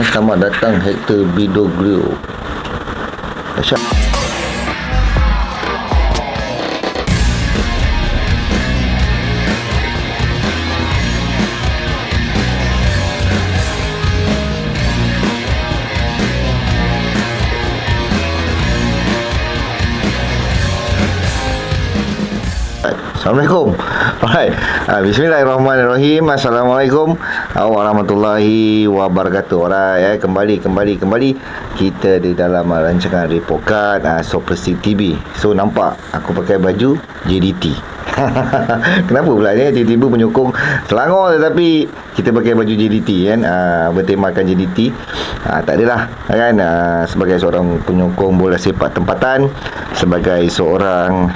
selamat datang Hector Bidoglio. Dahsyat. Assalamualaikum. Alright. Bismillahirrahmanirrahim. Assalamualaikum warahmatullahi wabarakatuh. Alright, kembali kita di dalam rancangan Repokat Sopresi TV. So nampak aku pakai baju JDT. Kenapa pula ni tiba-tiba menyokong Selangor tetapi kita pakai baju JDT kan, bertemakan JDT. Tak adalah kan, sebagai seorang penyokong bola sepak tempatan, sebagai seorang,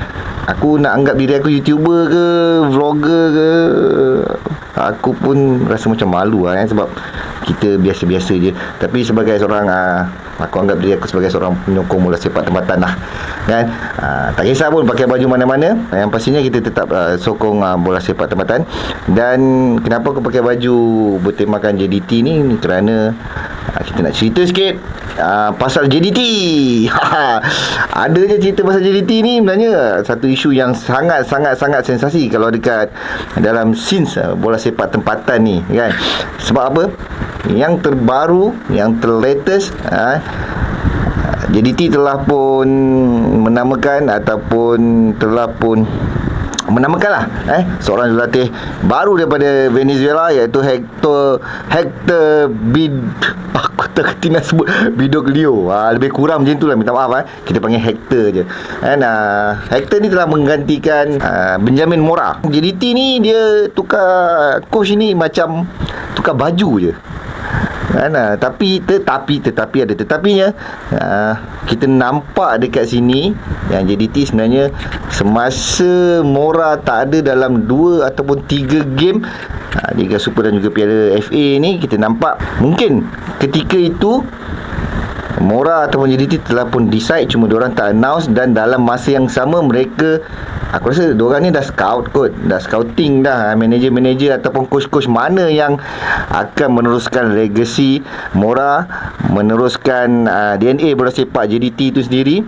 aku nak anggap diri aku YouTuber ke vlogger ke, aku pun rasa macam malu kan, sebab kita biasa-biasa je. Tapi sebagai seorang aku anggap diri aku sebagai seorang penyokong bola sepak tempatan lah kan. Tak kisah pun pakai baju mana-mana, yang pastinya kita tetap sokong bola sepak tempatan. Dan kenapa aku pakai baju bertemakan JDT ni kerana kita nak cerita sikit pasal JDT. Ada je cerita pasal JDT ni. Sebenarnya satu isu yang sangat sensasi kalau dekat dalam scenes bola sepak tempatan ni kan. Sebab apa? Yang terbaru, yang terlatest, JDT telah pun menamakan seorang jurulatih baru daripada Venezuela, iaitu Hector aku tak kena sebut Bidoglio, lebih kurang macam tu lah, minta maaf kita panggil Hector je. Hector ni telah menggantikan Benjamin Mora. JDT ni dia tukar coach ni macam tukar baju je kan. Tetapi ada tetapinya. Kita nampak dekat sini yang JDT sebenarnya semasa Mora tak ada dalam 2 ataupun 3 game Liga Super dan juga Piala FA ni, kita nampak mungkin ketika itu Mora ataupun JDT telah pun decide, cuma diorang tak announce. Dan dalam masa yang sama mereka, aku rasa diorang ni dah scouting dah manager-manager ataupun coach-coach mana yang akan meneruskan legasi Mora, meneruskan DNA bola sepak JDT itu sendiri.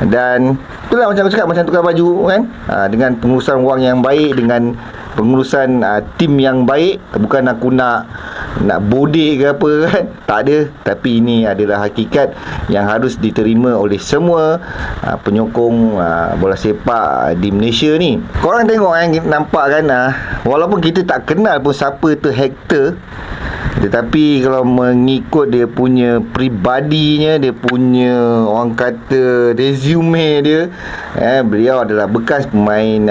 Dan itulah macam aku cakap, macam tukar baju kan, dengan pengurusan wang yang baik, dengan pengurusan tim yang baik. Bukan aku nak bodek ke apa kan, tak ada. Tapi ini adalah hakikat yang harus diterima oleh semua penyokong bola sepak di Malaysia ni. Korang tengok nampak kan, walaupun kita tak kenal pun siapa tu Hector, tetapi kalau mengikut dia punya pribadinya, dia punya orang kata resume dia, beliau adalah bekas pemain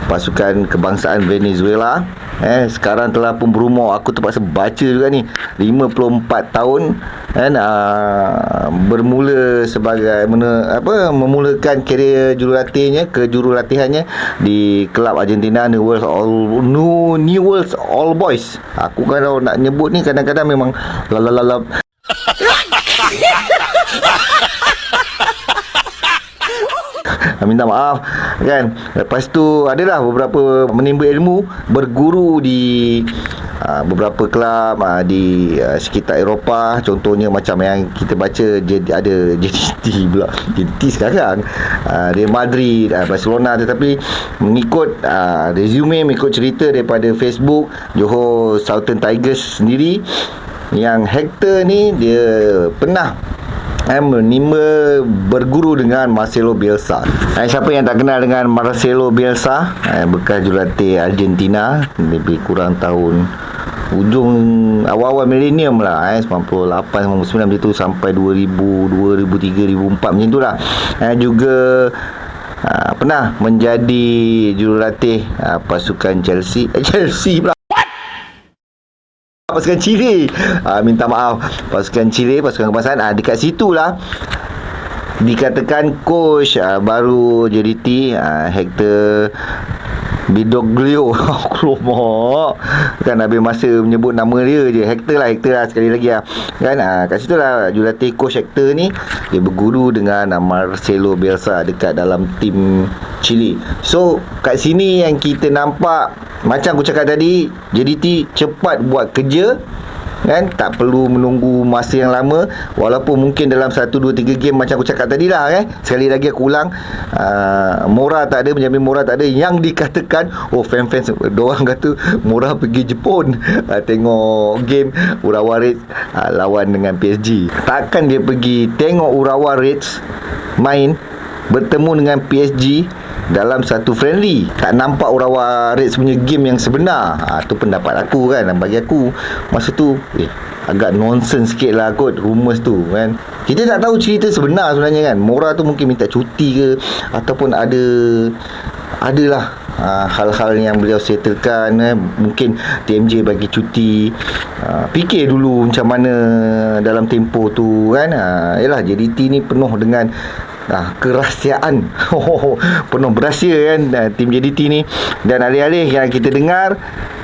pasukan kebangsaan Venezuela. Sekarang telah pun berumur, aku terpaksa baca juga ni, 54 tahun kan. Bermula sebagai memulakan kerjaya jurulatihannya di kelab Argentina Newell's All Boys. Aku kalau nak nyebut ni kadang-kadang memang lalalala. Minta maaf kan. Lepas tu adalah beberapa menimba ilmu, berguru di beberapa kelab di sekitar Eropah. Contohnya macam yang kita baca, ada JDT pula, JDT sekarang Real Madrid, Barcelona. Tetapi mengikut resume, mengikut cerita daripada Facebook Johor Southern Tigers sendiri, yang Hector ni dia pernah menimba berguru dengan Marcelo Bielsa. Siapa yang tak kenal dengan Marcelo Bielsa, bekas jurulatih Argentina, lebih kurang tahun ujung awal-awal milenium lah, 98, 99 macam tu, sampai 2000, 2003, 2004 macam tu lah. Juga pernah menjadi jurulatih pasukan Chelsea pula, pasukan Chile. Minta maaf, pasukan Chile, pasukan kebangsaan. Dekat situlah dikatakan coach baru JDT, Hector Bidoglio. Kelomak kan, habis masa menyebut nama dia je, Hector lah sekali lagi kan. Kat situ lah jurulatih coach Hector ni, dia berguru dengan Marcelo Bielsa dekat dalam tim Chile. So kat sini yang kita nampak, macam aku cakap tadi, JDT cepat buat kerja kan, tak perlu menunggu masa yang lama. Walaupun mungkin dalam 1, 2, 3 game macam aku cakap tadi lah, sekali lagi aku ulang, Mora tak ada, Benjamin Mora tak ada. Yang dikatakan fan-fans diorang kata Mora pergi Jepun tengok game Urawa Reds lawan dengan PSG. Takkan dia pergi tengok Urawa Reds main bertemu dengan PSG dalam satu friendly. Tak nampak Urawa Reds punya game yang sebenar. Tu pendapat aku kan. Dan bagi aku masa tu agak nonsense sikit lah kot rumours tu kan. Kita tak tahu cerita sebenar sebenarnya kan. Mora tu mungkin minta cuti ke, ataupun adalah hal-hal yang beliau settlekan. Mungkin TMJ bagi cuti. Fikir dulu macam mana dalam tempoh tu kan. Yalah, JDT ni penuh dengan kerahsiaan. Penuh berahsia kan tim JDT ni. Dan alih-alih yang kita dengar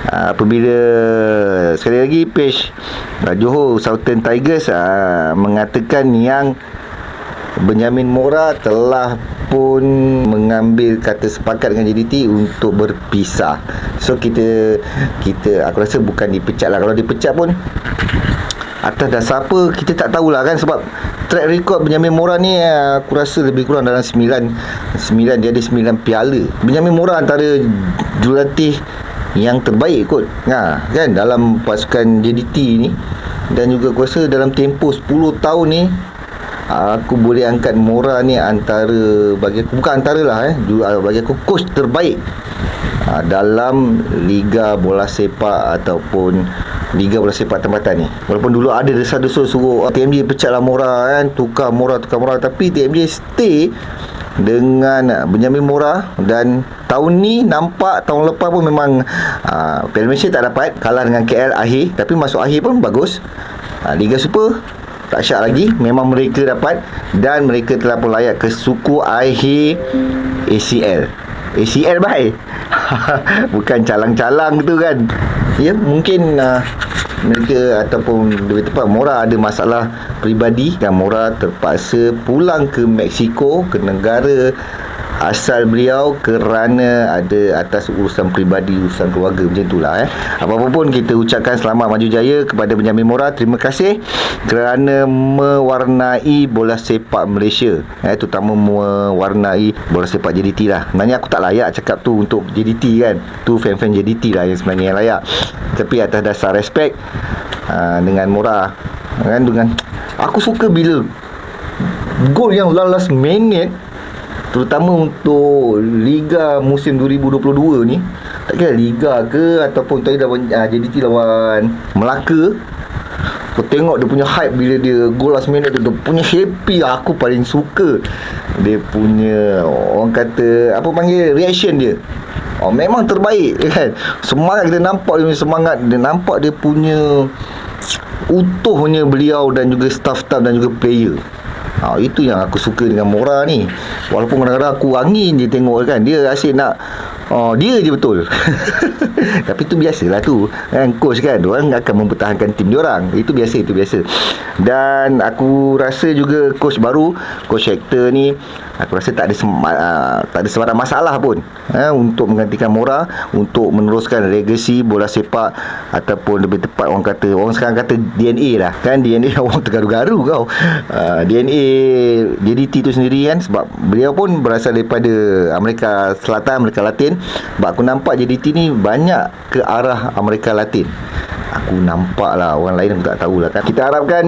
apabila sekali lagi page Johor Southern Tigers mengatakan yang Benjamin Mora telah pun mengambil kata sepakat dengan JDT untuk berpisah. So kita aku rasa bukan dipecat lah. Kalau dipecat pun atas dasar apa kita tak tahulah kan. Sebab track record Benjamin Mora ni aku rasa lebih kurang dalam 9 dia ada 9 piala. Benjamin Mora antara jurulatih yang terbaik kot kan dalam pasukan JDT ni. Dan juga aku rasa dalam tempoh 10 tahun ni aku boleh angkat Mora ni antara, bagi aku, bukan antara lah bagi aku coach terbaik dalam Liga Bola Sepak ataupun Liga Bola Sepak tempatan ni. Walaupun dulu ada desas-desus suruh TMJ pecatlah Mora kan, tukar Mora, tapi TMJ stay dengan Benjamin Mora. Dan tahun ni nampak, tahun lepas pun memang Piala Malaysia tak dapat, kalah dengan KL akhir, tapi masuk akhir pun bagus. Liga Super tak syak lagi, memang mereka dapat. Dan mereka telah pun layak ke suku akhir ACL baik. Bukan calang-calang tu kan. Ya, mungkin mereka ataupun lebih tepat Mora ada masalah peribadi dan Mora terpaksa pulang ke Mexico, ke negara asal beliau, kerana ada atas urusan peribadi, urusan keluarga, macam itulah. Apa-apa pun kita ucapkan selamat maju jaya kepada Benjamin Mora. Terima kasih kerana mewarnai bola sepak Malaysia, terutama mewarnai bola sepak JDT lah. Sebenarnya aku tak layak cakap tu untuk JDT kan, tu fan-fan JDT lah yang sebenarnya yang layak. Tapi atas dasar respect dengan Mora kan, dengan aku suka bila gol yang last minute, terutama untuk Liga musim 2022 ni. Tak kira Liga ke ataupun tadi lawan JDT lawan Melaka, aku tengok dia punya hype bila dia gol last minute tu, dia punya happy. Aku paling suka dia punya, orang kata apa panggil, reaction dia. Memang terbaik kan. Semangat kita nampak dia punya semangat, dia nampak dia punya utuhnya beliau dan juga staff-staff dan juga player. Itu yang aku suka dengan Mora ni. Walaupun kadang-kadang aku angin je tengok kan, dia asyik nak dia je betul. Tapi tu biasalah tu kan, coach kan, diorang akan mempertahankan tim diorang. Itu biasa. Dan aku rasa juga coach baru, coach Hector ni, aku rasa tak ada sebarang masalah pun untuk menggantikan Mora, untuk meneruskan legasi bola sepak, ataupun lebih tepat orang sekarang kata DNA lah kan. DNA orang tergaru-garu kau. DNA JDT tu sendiri kan, sebab beliau pun berasal daripada Amerika Selatan, Amerika Latin. Sebab aku nampak JDT ni banyak ke arah Amerika Latin. Aku nampak lah, orang lain aku tak tahulah kan. Kita harapkan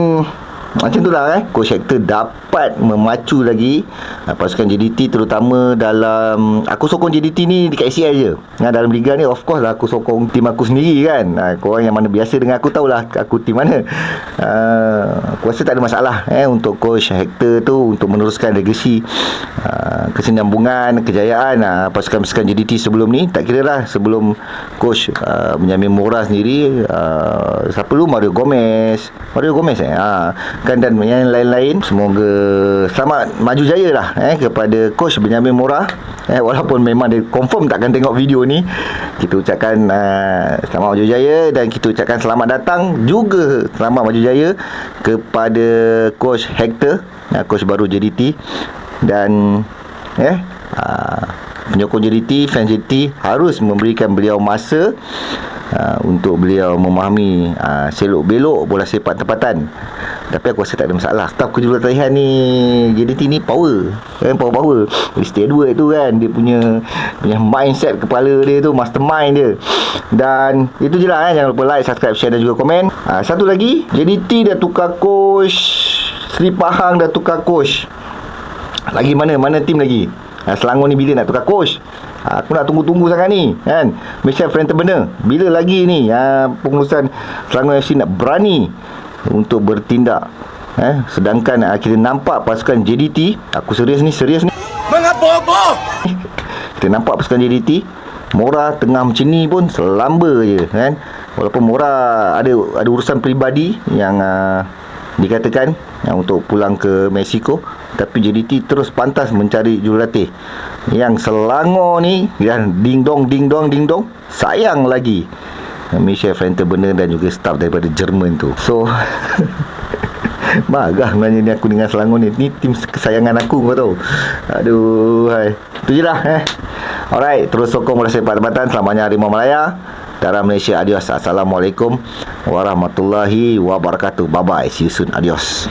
macam tu lah Coach Hector dapat memacu lagi pasukan JDT, terutama dalam, aku sokong JDT ni dekat ACL je. Dalam Liga ni of course lah aku sokong tim aku sendiri kan. Korang yang mana biasa dengan aku tahulah aku tim mana. Aku rasa tak ada masalah untuk Coach Hector tu untuk meneruskan legasi kesinambungan, kejayaan pasukan-pasukan JDT sebelum ni. Tak kira lah sebelum Coach Benjamin Mora sendiri, siapa dulu, Mario Gomez kan, dan yang lain-lain. Semoga selamat maju jaya lah kepada Coach Benjamin Mora. Walaupun memang dia confirm takkan tengok video ni, kita ucapkan selamat maju jaya. Dan kita ucapkan selamat datang juga, selamat maju jaya kepada Coach Hector, Coach baru JDT. Dan penyokong JDT, fans JDT harus memberikan beliau masa untuk beliau memahami selok-belok bola sepak tempatan. Tapi aku rasa tak ada masalah. Staf kejurulatih ni JDT ni power kan, power. Mr. Edward tu kan, dia punya mindset kepala dia tu, mastermind dia. Dan itu je lah jangan lupa like, subscribe, share dan juga komen. Satu lagi, JDT dah tukar coach, Sri Pahang dah tukar coach. Lagi mana tim lagi? Selangor ni bila nak tukar coach? Aku nak tunggu-tunggu sangat ni kan. Michelle Frentebender, bila lagi ni pengurusan Selangor FC nak berani untuk bertindak? Sedangkan kita nampak pasukan JDT, aku serius ni mengapa? Kita nampak pasukan JDT Mora tengah macam ni pun selamba je kan. Walaupun Mora ada urusan peribadi yang dikatakan untuk pulang ke Mexico, tapi JDT terus pantas mencari jurulatih. Yang Selangor ni ding dong sayang lagi Michelle Frentebender dan juga staf daripada Jerman tu. So marah sebenarnya ni aku dengan Selangor ni. Ni tim kesayangan aku, kau tahu. Aduh, hai. Itu je lah Alright, terus sokong bola sepak tempatan. Selamanya Harimau Malaya. Darah Malaysia, adios. Assalamualaikum warahmatullahi wabarakatuh. Bye bye, see you soon, adios.